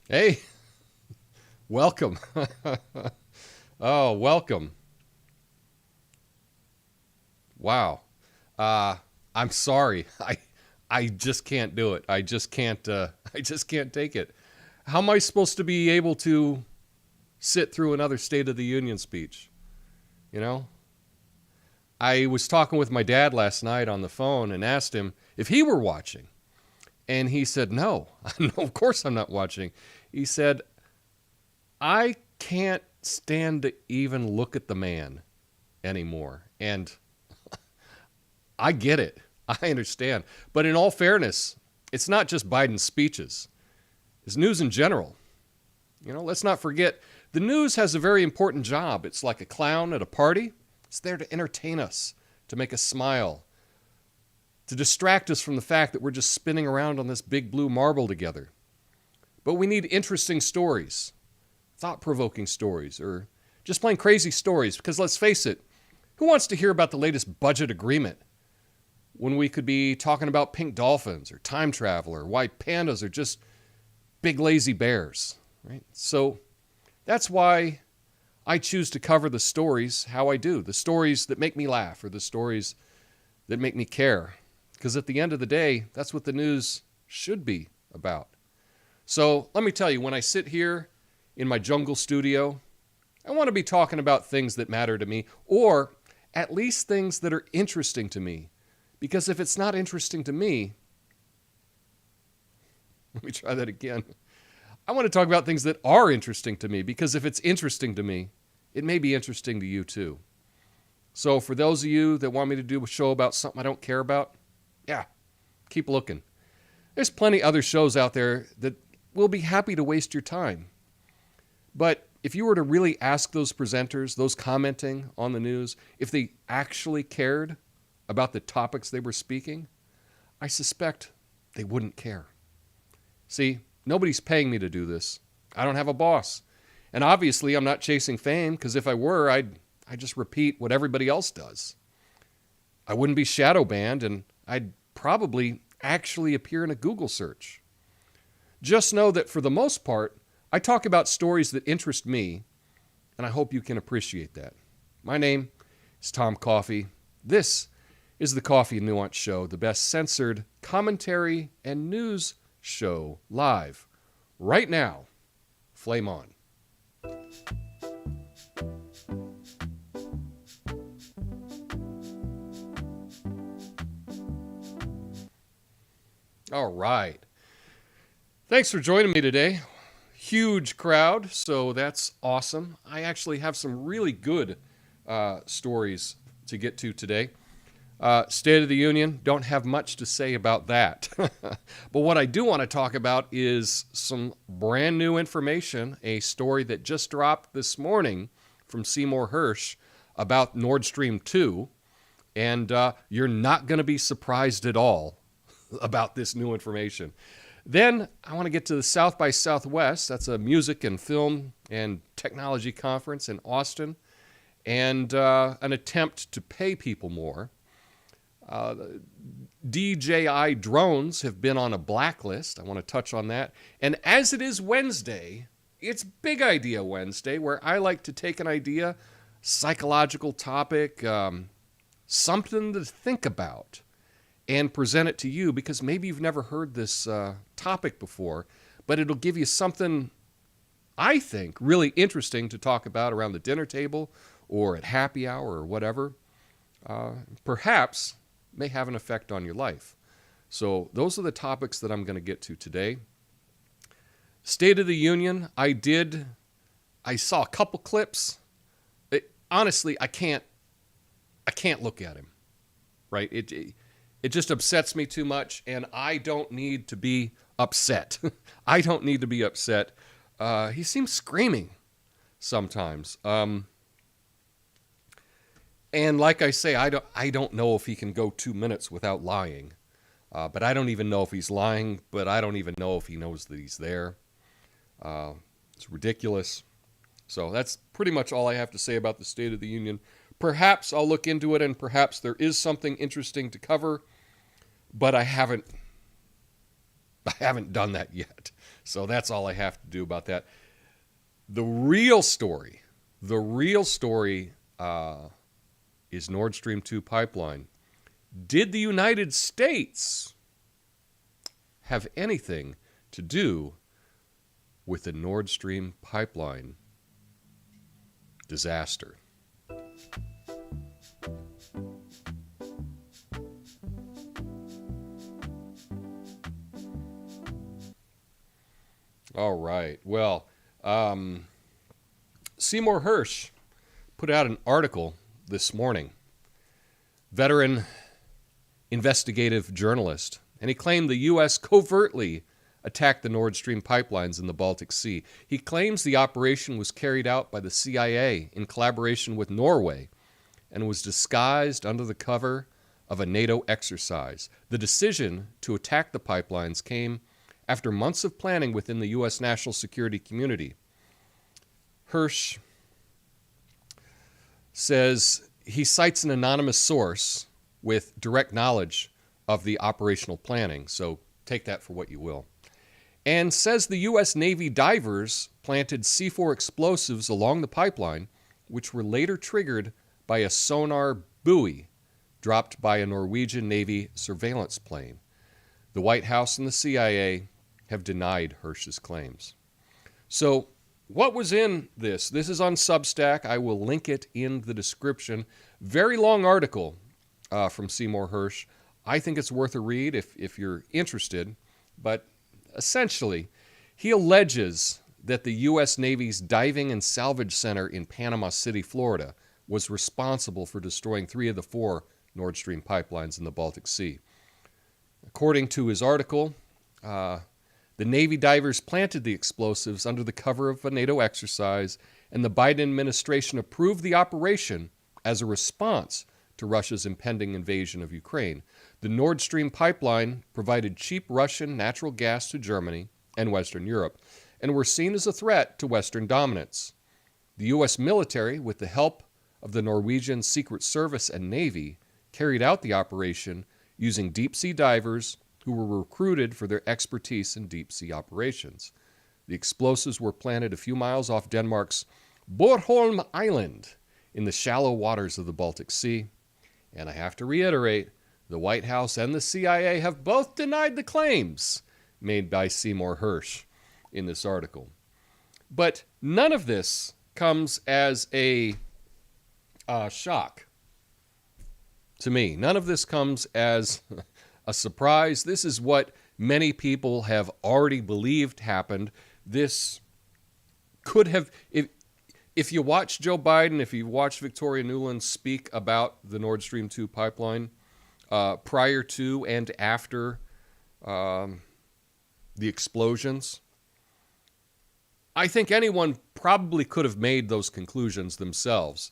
Hey, welcome. Oh, welcome. Wow. Uh, I'm sorry. I just can't do it. I just can't I just can't take it. How am I supposed to be able to sit through another State of the Union speech? You know? I was talking with my dad last night on the phone and asked him if he were watching. And he said, "No. No, of course I'm not watching." He said, "I can't stand to even look at the man anymore." And I get it. I understand. But in all fairness, it's not just Biden's speeches. It's news in general. Let's not forget the news has a very important job. It's like a clown at a party. It's there to entertain us, to make us smile, to distract us from the fact that we're just spinning around on this big blue marble together. But we need interesting stories, thought-provoking stories, or just plain crazy stories. Because let's face it, who wants to hear about the latest budget agreement when we could be talking about pink dolphins or time travel or why pandas are just big lazy bears, right? So that's why I choose to cover the stories how I do, the stories that make me laugh or the stories that make me care. Because at the end of the day, that's what the news should be about. So let me tell you, when I sit here in my jungle studio, I want to be talking about things that matter to me, or at least things that are interesting to me. Because if it's not interesting to me, let me try that again. I want to talk about things that are interesting to me, because if it's interesting to me, it may be interesting to you too. So for those of you that want me to do a show about something I don't care about, yeah, keep looking. There's plenty other shows out there that will be happy to waste your time. But if you were to really ask those presenters, those commenting on the news, if they actually cared about the topics they were speaking, I suspect they wouldn't care. See, nobody's paying me to do this. I don't have a boss. And obviously, I'm not chasing fame, because if I were, I'd just repeat what everybody else does. I wouldn't be shadow banned, and I'd probably actually appear in a Google search. Just know that for the most part, I talk about stories that interest me, and I hope you can appreciate that. My name is Tom Coffey. This is the Coffee and Nuance Show, the best censored commentary and news show live right now. Flame on. All right. Thanks for joining me today. Huge crowd, so that's awesome. I actually have some really good stories to get to today. State of the Union, don't have much to say about that. But what I do want to talk about is some brand new information, a story that just dropped this morning from Seymour Hersh about Nord Stream 2. And you're not going to be surprised at all about this new information. Then I want to get to the South by Southwest. That's a music and film and technology conference in Austin, and an attempt to pay people more. DJI Drones have been on a blacklist. I want to touch on that. And as it is Wednesday, it's Big Idea Wednesday, where I like to take an idea, psychological topic, something to think about, and present it to you, because maybe you've never heard this topic before, but it'll give you something, I think, really interesting to talk about around the dinner table or at happy hour or whatever. Perhaps may have an effect on your life. So those are the topics that I'm going to get to today. State of the Union, I saw a couple clips. Honestly, I can't look at him, right? It just upsets me too much, and I don't need to be upset. I don't need to be upset. He seems screaming sometimes. And like I say, I don't know if he can go 2 minutes without lying. But I don't even know if he's lying, but I don't even know if he knows that he's there. It's ridiculous. So that's pretty much all I have to say about the State of the Union. Perhaps I'll look into it, and perhaps there is something interesting to cover, but I haven't done that yet. So that's all I have to do about that. The real story is Nord Stream 2 pipeline. Did the United States have anything to do with the Nord Stream pipeline disaster? All right. Well, Seymour Hersh put out an article this morning. Veteran investigative journalist, and he claimed the U.S. covertly attacked the Nord Stream pipelines in the Baltic Sea. He claims the operation was carried out by the CIA in collaboration with Norway and was disguised under the cover of a NATO exercise. The decision to attack the pipelines came after months of planning within the U.S. national security community. Hersh says he cites an anonymous source with direct knowledge of the operational planning, so take that for what you will, and says the U.S. Navy divers planted C4 explosives along the pipeline, which were later triggered by a sonar buoy dropped by a Norwegian Navy surveillance plane. The White House and the CIA have denied Hersh's claims. So what was in this? This is on Substack. I will link it in the description. Very long article from Seymour Hersh. I think it's worth a read if you're interested. But essentially, he alleges that the U.S. Navy's Diving and Salvage Center in Panama City, Florida, was responsible for destroying 3 of the 4 Nord Stream pipelines in the Baltic Sea. According to his article, the Navy divers planted the explosives under the cover of a NATO exercise, and the Biden administration approved the operation as a response to Russia's impending invasion of Ukraine. The Nord Stream pipeline provided cheap Russian natural gas to Germany and Western Europe, and were seen as a threat to Western dominance. The U.S. military, with the help of the Norwegian Secret Service and Navy, carried out the operation using deep-sea divers who were recruited for their expertise in deep-sea operations. The explosives were planted a few miles off Denmark's Bornholm Island in the shallow waters of the Baltic Sea. And I have to reiterate, the White House and the CIA have both denied the claims made by Seymour Hersh in this article. But none of this comes as a shock to me. None of this comes as a surprise. This is what many people have already believed happened. This could have, if you watch Joe Biden, if you watch Victoria Nuland speak about the Nord Stream 2 pipeline prior to and after the explosions, I think anyone probably could have made those conclusions themselves.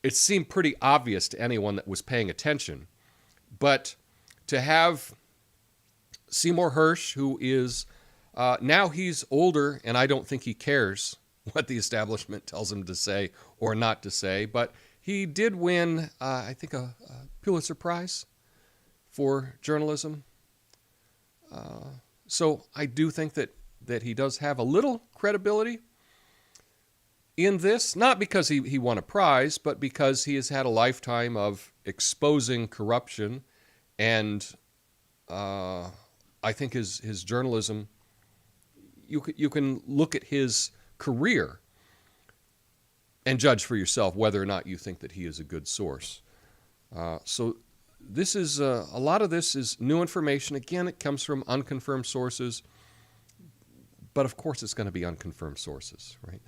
It seemed pretty obvious to anyone that was paying attention. But to have Seymour Hersh, who is, now he's older, and I don't think he cares what the establishment tells him to say or not to say, but he did win, I think, a Pulitzer Prize for journalism. So I do think that he does have a little credibility in this, not because he won a prize, but because he has had a lifetime of exposing corruption. And I think his journalism, you can look at his career and judge for yourself whether or not you think that he is a good source. So this is a lot of this is new information. Again, it comes from unconfirmed sources, but of course it's going to be unconfirmed sources, right?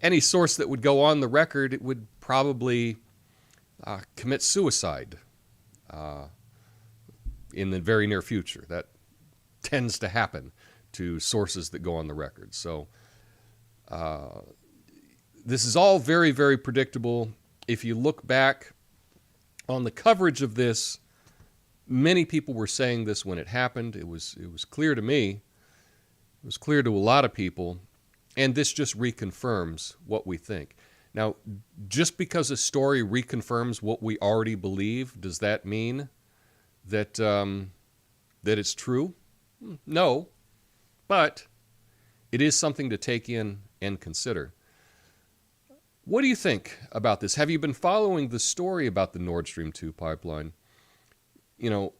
Any source that would go on the record, it would probably commit suicide in the very near future. That tends to happen to sources that go on the record. So this is all very, very predictable. If you look back on the coverage of this, many people were saying this when it happened. It was clear to me. It was clear to a lot of people. And this just reconfirms what we think. Now, just because a story reconfirms what we already believe, does that mean that that it's true? No, but it is something to take in and consider. What do you think about this? Have you been following the story about the Nord Stream 2 pipeline? You know,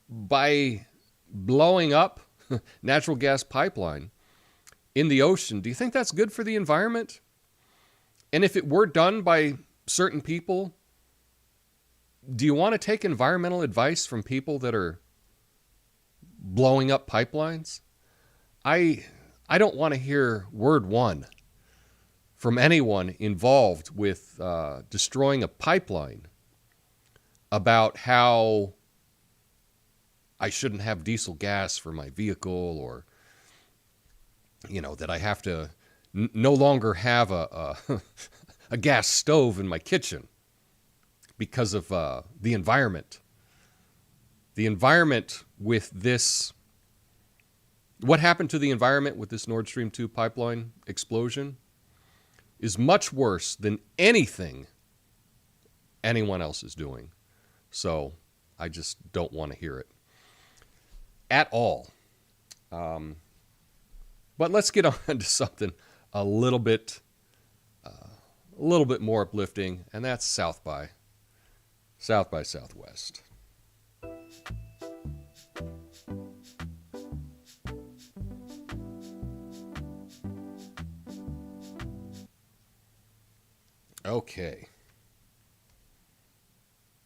by blowing up natural gas pipeline in the ocean, do you think that's good for the environment? And if it were done by certain people, do you want to take environmental advice from people that are blowing up pipelines? I don't want to hear word one from anyone involved with destroying a pipeline about how I shouldn't have diesel gas for my vehicle, or, you know, that I have to no longer have a gas stove in my kitchen because of the environment. The environment with this, what happened to the environment with this Nord Stream 2 pipeline explosion is much worse than anything anyone else is doing. So I just don't want to hear it at all. But let's get on to something a little bit more uplifting, and that's South by Southwest. Okay.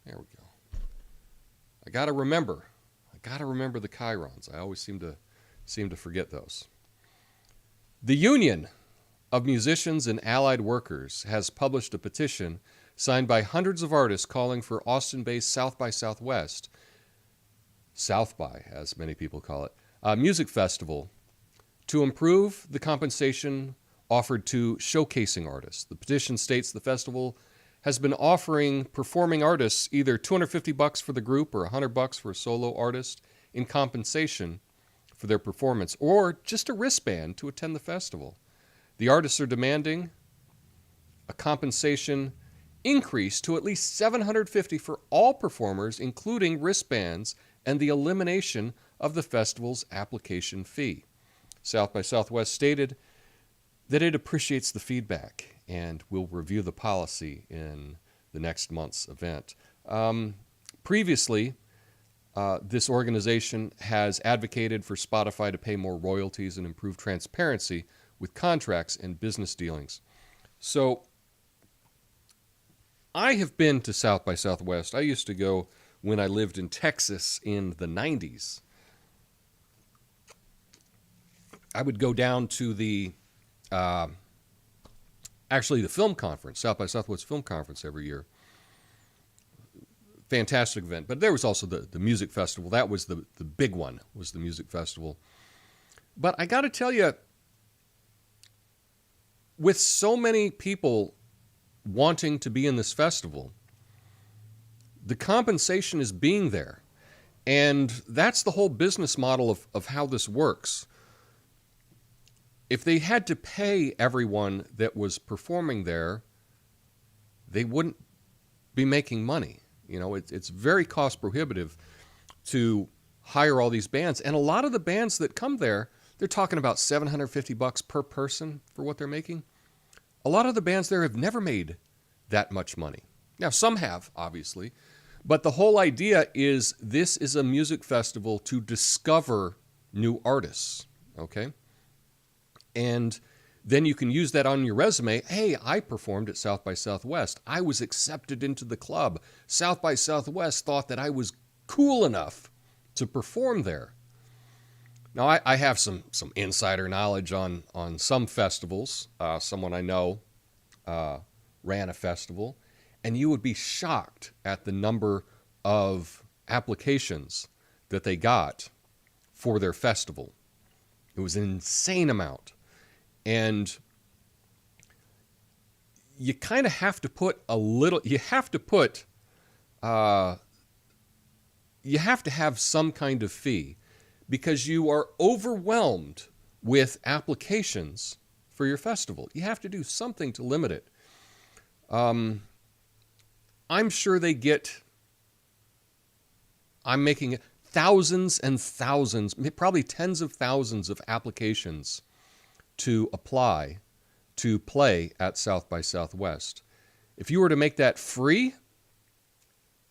There we go. I gotta remember the chyrons. I always seem to forget those. The Union of Musicians and Allied Workers has published a petition signed by hundreds of artists calling for Austin-based South by Southwest, South by, as many people call it, a music festival to improve the compensation offered to showcasing artists. The petition states the festival has been offering performing artists either $250 for the group or $100 for a solo artist in compensation for their performance, or just a wristband to attend the festival. The artists are demanding a compensation increase to at least $750 for all performers, including wristbands, and the elimination of the festival's application fee. South by Southwest stated that it appreciates the feedback and will review the policy in the next month's event. Previously, this organization has advocated for Spotify to pay more royalties and improve transparency with contracts and business dealings. So I have been to South by Southwest. I used to go when I lived in Texas in the 90s. I would go down to the film conference, South by Southwest Film Conference every year. Fantastic event. But there was also the music festival. That was the big one, was the music festival. But I got to tell you, with so many people wanting to be in this festival, the compensation is being there. And that's the whole business model of how this works. If they had to pay everyone that was performing there, they wouldn't be making money. You know, it's very cost prohibitive to hire all these bands. And a lot of the bands that come there, they're talking about $750 per person for what they're making. A lot of the bands there have never made that much money. Now, some have, obviously. But the whole idea is this is a music festival to discover new artists, okay? And then you can use that on your resume. Hey, I performed at South by Southwest. I was accepted into the club. South by Southwest thought that I was cool enough to perform there. Now, I have some insider knowledge on some festivals. Someone I know ran a festival. And you would be shocked at the number of applications that they got for their festival. It was an insane amount. And you kind of have to put you have to have some kind of fee, because you are overwhelmed with applications for your festival. You have to do something to limit it. I'm sure I'm making thousands and thousands, probably tens of thousands of applications to apply to play at South by Southwest. If you were to make that free,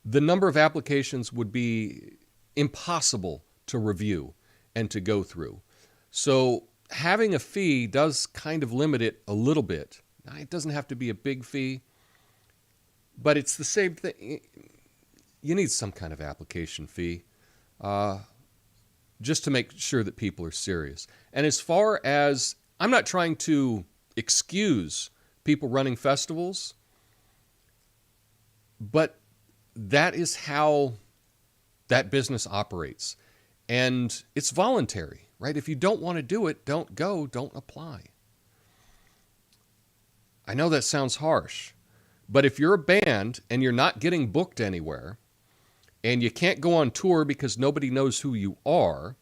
the number of applications would be impossible to review and to go through. So having a fee does kind of limit it a little bit. Now, it doesn't have to be a big fee, but it's the same thing. You need some kind of application fee just to make sure that people are serious. And as far as, I'm not trying to excuse people running festivals, but that is how that business operates. And it's voluntary, right? If you don't want to do it, don't go, don't apply. I know that sounds harsh, but if you're a band and you're not getting booked anywhere, and you can't go on tour because nobody knows who you are,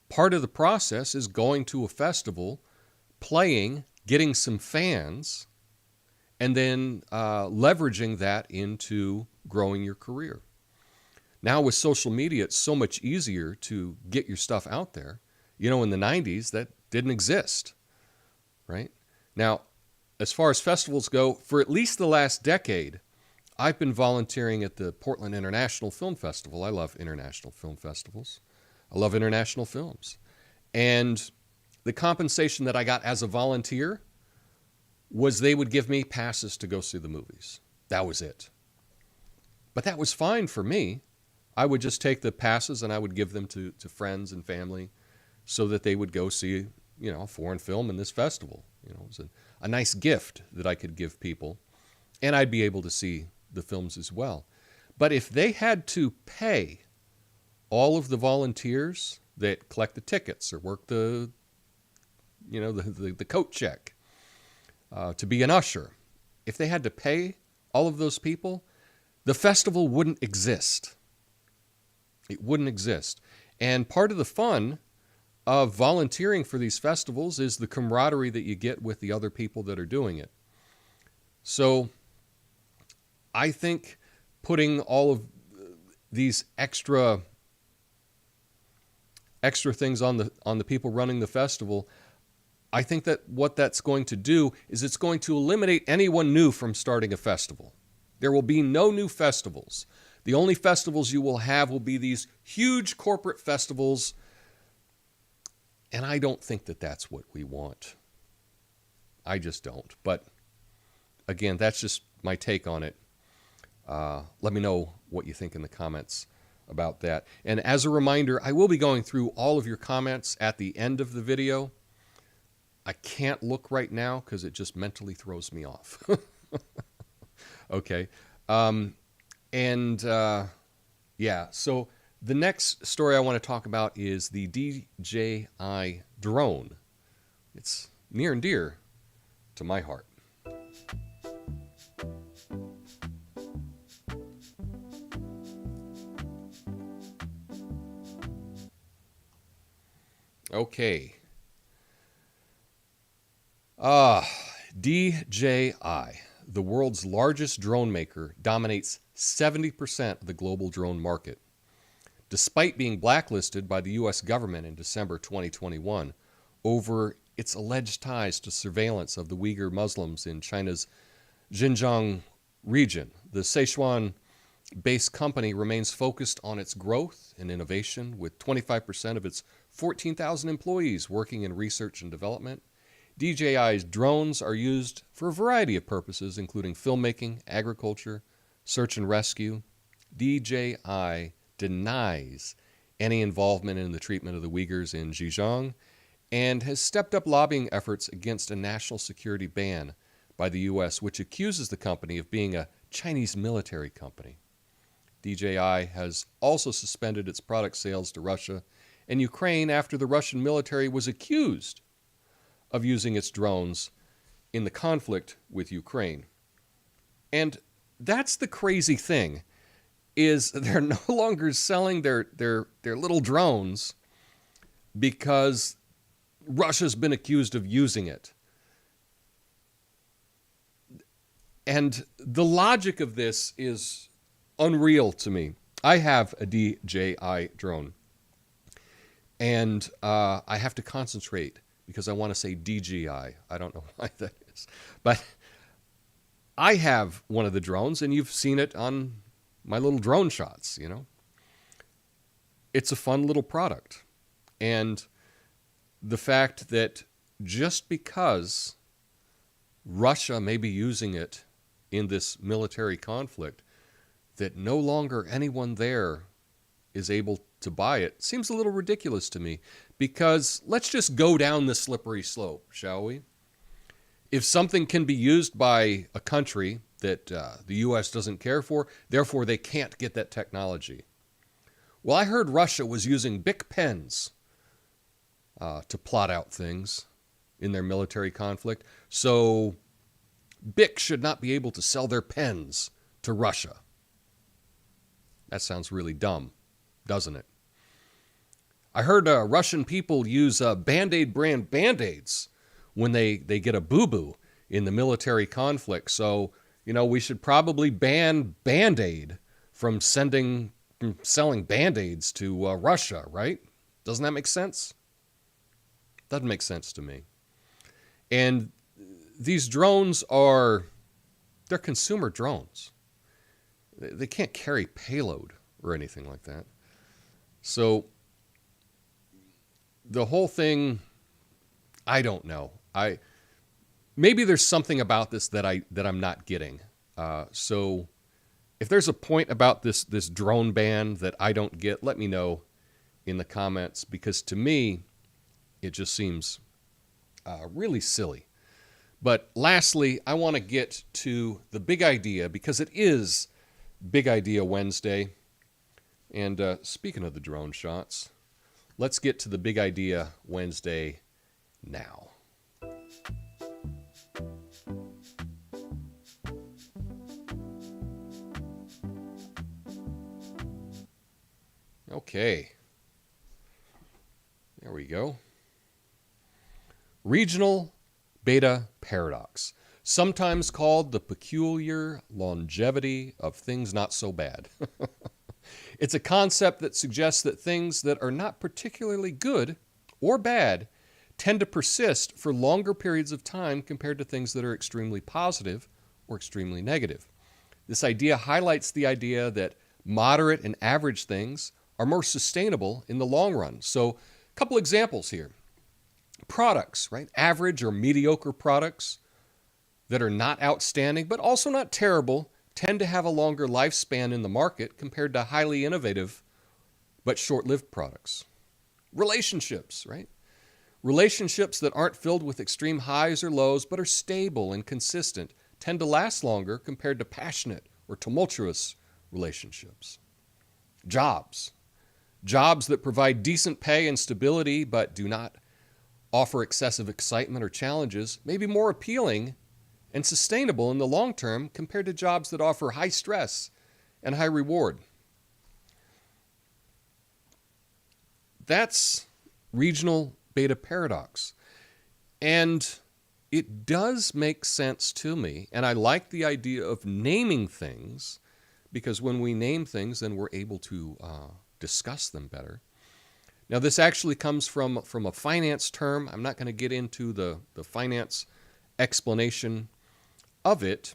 part of the process is going to a festival, playing, getting some fans, and then leveraging that into growing your career. Now with social media, it's so much easier to get your stuff out there. You know, in the 90s, that didn't exist, right? Now, as far as festivals go, for at least the last decade, I've been volunteering at the Portland International Film Festival. I love international film festivals. I love international films. And the compensation that I got as a volunteer was they would give me passes to go see the movies. That was it. But that was fine for me. I would just take the passes and I would give them to friends and family so that they would go see, a foreign film in this festival. It was a nice gift that I could give people, and I'd be able to see the films as well. But if they had to pay all of the volunteers that collect the tickets or work the coat check to be an usher, if they had to pay all of those people, the festival wouldn't exist. It wouldn't exist. And part of the fun of volunteering for these festivals is the camaraderie that you get with the other people that are doing it. So I think putting all of these extra things on the people running the festival, I think that what that's going to do is it's going to eliminate anyone new from starting a festival. There will be no new festivals. The only festivals you will have will be these huge corporate festivals, and I don't think that that's what we want. I just don't. But again, that's just my take on it. Let me know what you think in the comments about that. And as a reminder, I will be going through all of your comments at the end of the video. I can't look right now because it just mentally throws me off. Okay. So the next story I want to talk about is the DJI drone. It's near and dear to my heart. Okay. DJI, the world's largest drone maker, dominates 70% of the global drone market. Despite being blacklisted by the U.S. government in December 2021 over its alleged ties to surveillance of the Uyghur Muslims in China's Xinjiang region, the Sichuan-based company remains focused on its growth and innovation, with 25% of its 14,000 employees working in research and development. DJI's drones are used for a variety of purposes, including filmmaking, agriculture, search and rescue. DJI denies any involvement in the treatment of the Uyghurs in Xinjiang and has stepped up lobbying efforts against a national security ban by the U.S., which accuses the company of being a Chinese military company. DJI has also suspended its product sales to Russia and Ukraine after the Russian military was accused of using its drones in the conflict with Ukraine. And that's the crazy thing, is they're no longer selling their little drones because Russia's been accused of using it. And the logic of this is unreal to me. I have a DJI drone, and I have to concentrate because I want to say DJI. I don't know why that is. But I have one of the drones, and you've seen it on my little drone shots, you know. It's a fun little product. And the fact that just because Russia may be using it in this military conflict, that no longer anyone there is able to buy it seems a little ridiculous to me, because let's just go down the slippery slope, shall we? If something can be used by a country that the U.S. doesn't care for, therefore they can't get that technology. Well, I heard Russia was using Bic pens to plot out things in their military conflict, so Bic should not be able to sell their pens to Russia. That sounds really dumb, doesn't it? I heard Russian people use Band-Aid brand Band-Aids when they get a boo-boo in the military conflict. So, you know, we should probably ban Band-Aid from selling Band-Aids to Russia, right? Doesn't that make sense? Doesn't make sense to me. And these drones they're consumer drones. They can't carry payload or anything like that. So the whole thing, I don't know. Maybe there's something about this that I'm not getting. So if there's a point about this drone ban that I don't get, let me know in the comments, because to me, it just seems really silly. But lastly, I want to get to the big idea, because it is Big Idea Wednesday. And speaking of the drone shots, let's get to the Big Idea Wednesday now. Okay. There we go. Regional beta paradox, sometimes called the peculiar longevity of things not so bad. It's a concept that suggests that things that are not particularly good or bad tend to persist for longer periods of time compared to things that are extremely positive or extremely negative. This idea highlights the idea that moderate and average things are more sustainable in the long run. So, a couple examples here. Products, right? Average or mediocre products that are not outstanding but also not terrible tend to have a longer lifespan in the market compared to highly innovative but short-lived products. Relationships, right? Relationships that aren't filled with extreme highs or lows but are stable and consistent tend to last longer compared to passionate or tumultuous relationships. Jobs that provide decent pay and stability but do not offer excessive excitement or challenges may be more appealing and sustainable in the long term compared to jobs that offer high stress and high reward. That's regional beta paradox. And it does make sense to me, and I like the idea of naming things, because when we name things, then we're able to discuss them better. Now, this actually comes from a finance term. I'm not going to get into the finance explanation of it,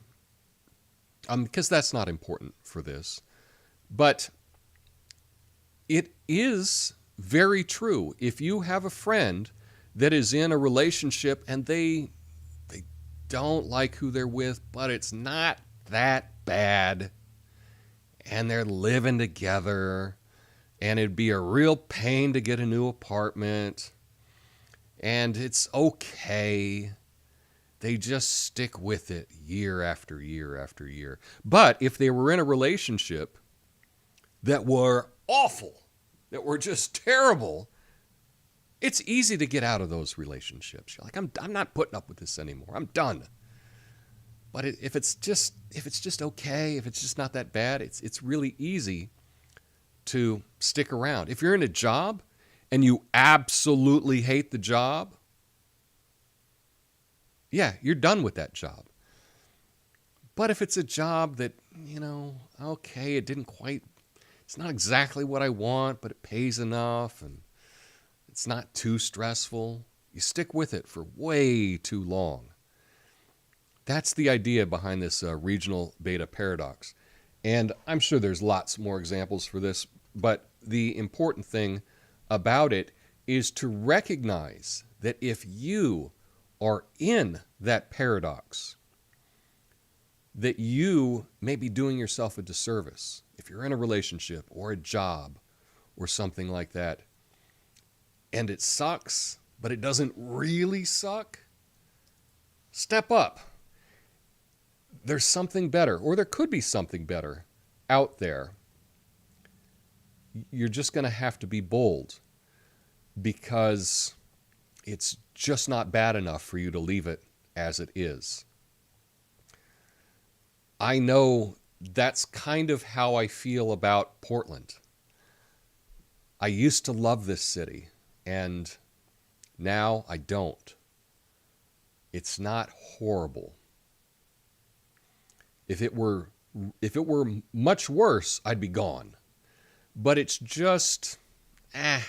because that's not important for this. But it is very true. If you have a friend that is in a relationship and they don't like who they're with, but it's not that bad, and they're living together, and it'd be a real pain to get a new apartment, and it's okay, they just stick with it year after year after year. But if they were in a relationship that were awful, that were just terrible, it's easy to get out of those relationships. You're like, I'm not putting up with this anymore. I'm done. But if it's just okay, if it's just not that bad, it's really easy to stick around. If you're in a job and you absolutely hate the job, yeah, you're done with that job. But if it's a job that, okay, it's not exactly what I want, but it pays enough and it's not too stressful, you stick with it for way too long. That's the idea behind this regional beta paradox. And I'm sure there's lots more examples for this, but the important thing about it is to recognize that if you are in that paradox, that you may be doing yourself a disservice. If you're in a relationship or a job or something like that, and it sucks, but it doesn't really suck, step up. There's something better, or there could be something better out there. You're just going to have to be bold because it's just not bad enough for you to leave it as it is. I know that's kind of how I feel about Portland. I used to love this city, and now I don't. It's not horrible. If it were much worse, I'd be gone. But it's just, I'm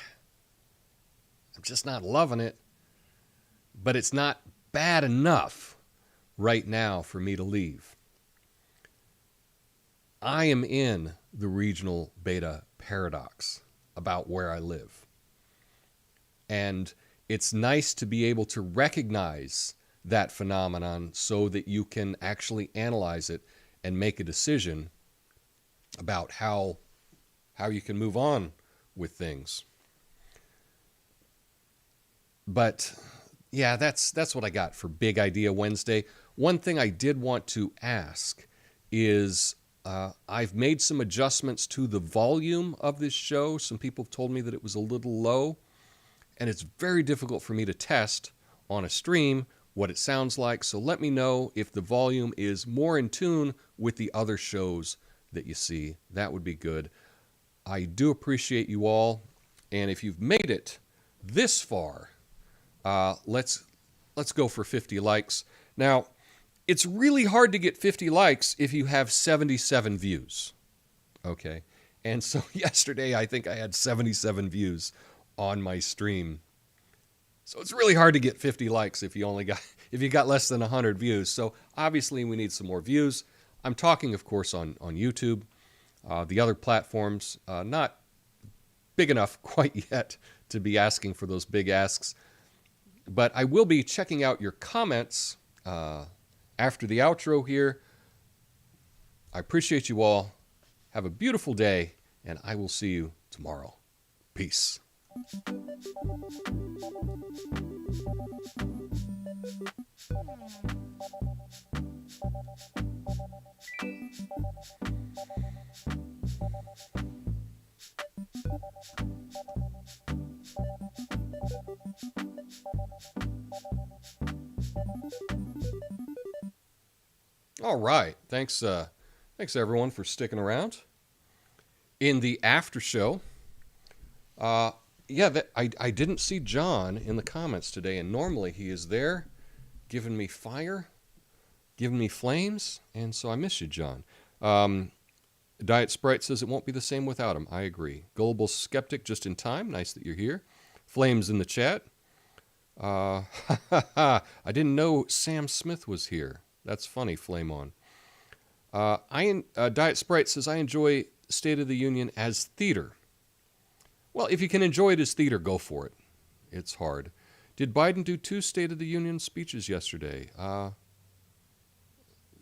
just not loving it. But it's not bad enough right now for me to leave. I am in the regional beta paradox about where I live. And it's nice to be able to recognize that phenomenon so that you can actually analyze it and make a decision about how you can move on with things. But yeah, that's what I got for Big Idea Wednesday. One thing I did want to ask is I've made some adjustments to the volume of this show. Some people have told me that it was a little low, and it's very difficult for me to test on a stream what it sounds like. So let me know if the volume is more in tune with the other shows that you see. That would be good. I do appreciate you all, and if you've made it this far, let's go for 50 likes. Now, it's really hard to get 50 likes if you have 77 views. Okay? And so yesterday, I think I had 77 views on my stream. So it's really hard to get 50 likes if you got less than 100 views. So obviously we need some more views. I'm talking, of course, on YouTube. The other platforms, not big enough quite yet to be asking for those big asks. But I will be checking out your comments after the outro here. I appreciate you all. Have a beautiful day, and I will see you tomorrow. Peace. All right. Thanks everyone for sticking around. In the after show, I didn't see John in the comments today, and normally he is there giving me fire, giving me flames, and so I miss you, John. Diet Sprite says it won't be the same without him. I agree. Gullible Skeptic just in time. Nice that you're here. Flames in the chat. I didn't know Sam Smith was here. That's funny, Flame On. Diet Sprite says, I enjoy State of the Union as theater. Well, if you can enjoy it as theater, go for it. It's hard. Did Biden do 2 State of the Union speeches yesterday?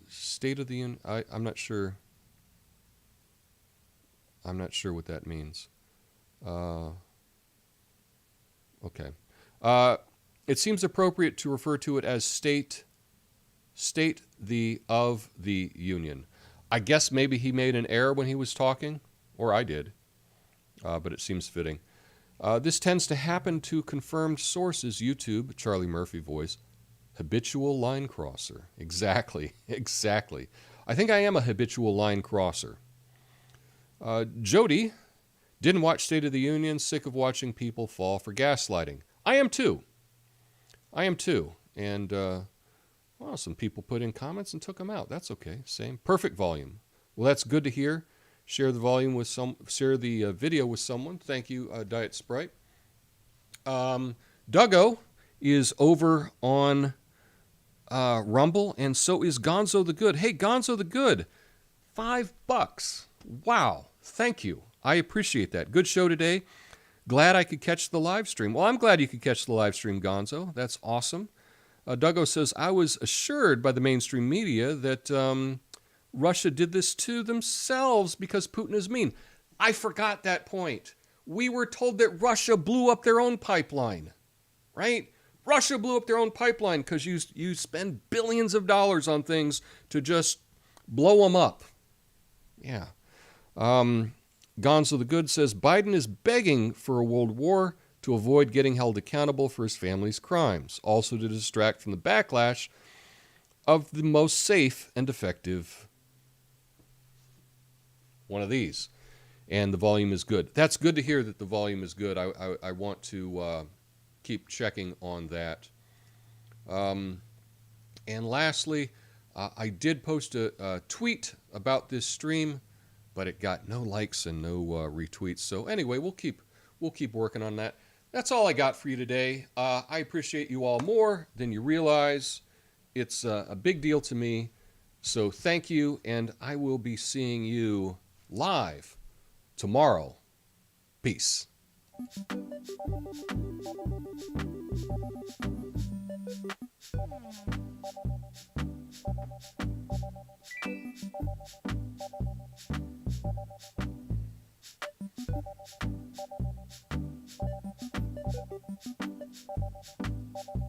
State of the Union, I'm not sure. I'm not sure what that means. Okay. It seems appropriate to refer to it as State State of the Union. I guess maybe he made an error when he was talking, or I did, but it seems fitting. This tends to happen to confirmed sources. YouTube, Charlie Murphy voice. Habitual line crosser. Exactly. I think I am a habitual line crosser. Jody, didn't watch State of the Union, sick of watching people fall for gaslighting. I am too. And, well, some people put in comments and took them out. That's okay. Same. Perfect volume. Well, that's good to hear. Share the video with someone. Thank you, Diet Sprite. Duggo is over on Rumble, and so is Gonzo the Good. Hey, Gonzo the Good, $5. Wow, thank you. I appreciate that. Good show today. Glad I could catch the live stream. Well, I'm glad you could catch the live stream, Gonzo. That's awesome. Duggo says, I was assured by the mainstream media that Russia did this to themselves because Putin is mean. I forgot that point. We were told that Russia blew up their own pipeline, right? Russia blew up their own pipeline because you spend billions of dollars on things to just blow them up. Yeah. Gonzo the Good says, Biden is begging for a world war to avoid getting held accountable for his family's crimes, also to distract from the backlash of the most safe and effective one of these. And the volume is good. That's good to hear that the volume is good. I want to keep checking on that. And lastly, I did post a tweet about this stream, but it got no likes and no retweets. So anyway, we'll keep working on that. That's all I got for you today. I appreciate you all more than you realize. It's a big deal to me. So thank you, and I will be seeing you live tomorrow. Peace.